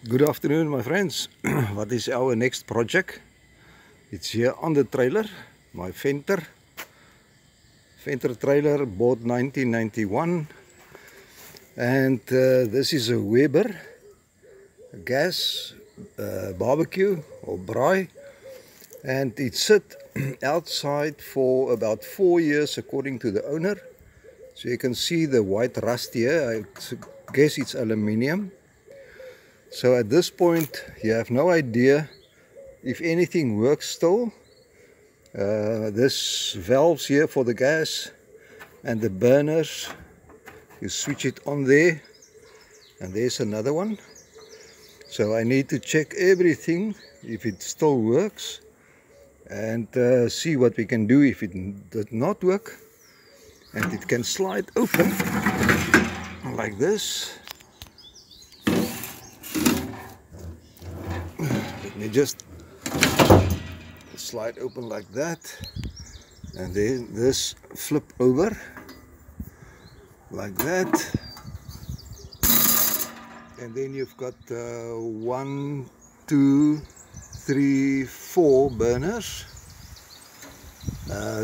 Good afternoon, my friends. What is our next project? It's here on the trailer, my Venter trailer, bought 1991, and this is a Weber gas barbecue or braai, and it sit outside for about 4 years according to the owner. So you can see the white rust here. I guess it's aluminium. So at this point you have no idea if anything works still. This valves here for the gas and the burners, you switch it on there, and there's another one. So I need to check everything if it still works, and see what we can do if it does not work. And it can slide open like this. Let me just slide open like that, and then this flip over like that, and then you've got 1, 2, 3, 4 burners.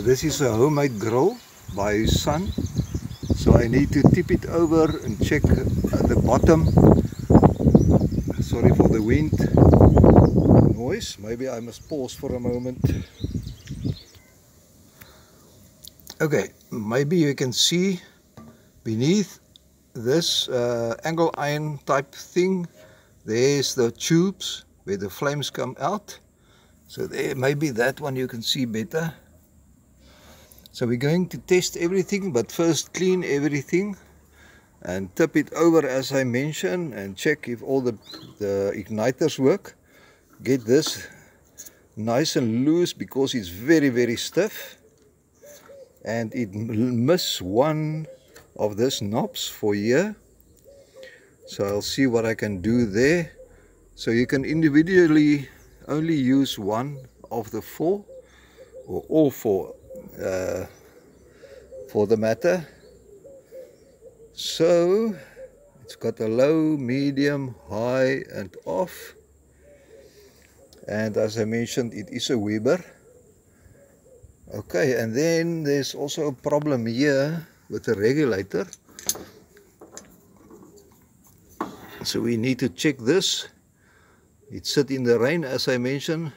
This is a homemade grill by his son, so I need to tip it over and check the bottom. Sorry for the wind noise, maybe I must pause for a moment. Okay, maybe you can see beneath this angle iron type thing, there's the tubes where the flames come out. So there, maybe that one you can see better. So we're going to test everything, but first clean everything and tip it over as I mentioned, and check if all the igniters work. Get this nice and loose because it's very stiff, and it missed one of these knobs for here. So I'll see what I can do there. So you can individually only use one of the 4, or all 4 for the matter. So it's got a low, medium, high and off, and as I mentioned, it is a Weber. Okay, and then there's also a problem here with the regulator, so we need to check this. It sits in the rain as I mentioned,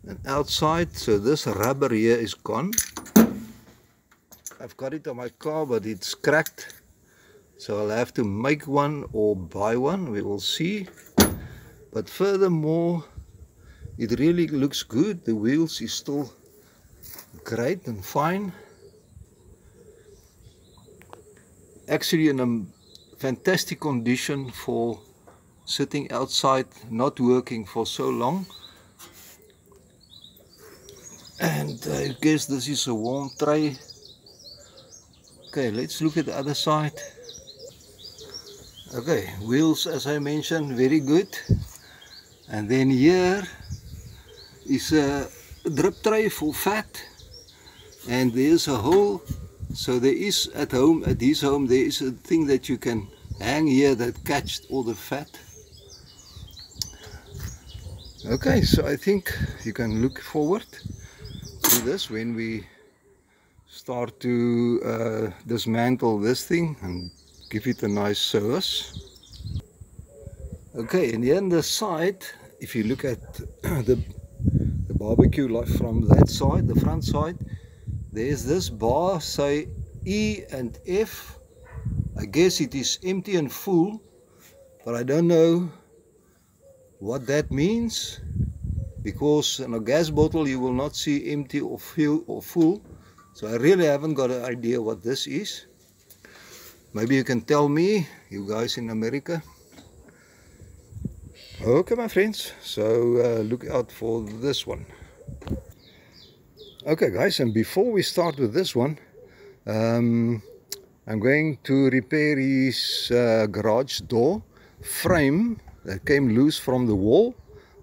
and outside, so this rubber here is gone. I've got it on my car, but it's cracked, so I'll have to make one or buy one, we will see. But furthermore, it really looks good. The wheels is still great and fine, actually in a fantastic condition for sitting outside, not working for so long. And I guess this is a warm tray. Okay, let's look at the other side. Okay, wheels as I mentioned, very good. And then here is a drip tray for fat, and there's a hole. So there is at his home there is a thing that you can hang here that catches all the fat. Okay, so I think you can look forward to this when we start to dismantle this thing and give it a nice service. Okay, and here on the side, if you look at the barbecue like from that side, the front side, there's this bar, say E and F. I guess it is empty and full, but I don't know what that means, because in a gas bottle you will not see empty or full. So I really haven't got an idea what this is. Maybe you can tell me, you guys in America. Okay, my friends, so look out for this one. Okay guys, and before we start with this one, I'm going to repair his garage door frame that came loose from the wall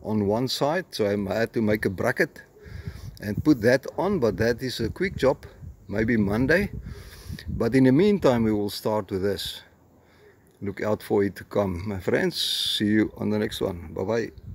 on one side. So I had to make a bracket and put that on, but that is a quick job, maybe Monday. But in the meantime we will start with this. look out for it to come. My friends, see you on the next one. Bye bye.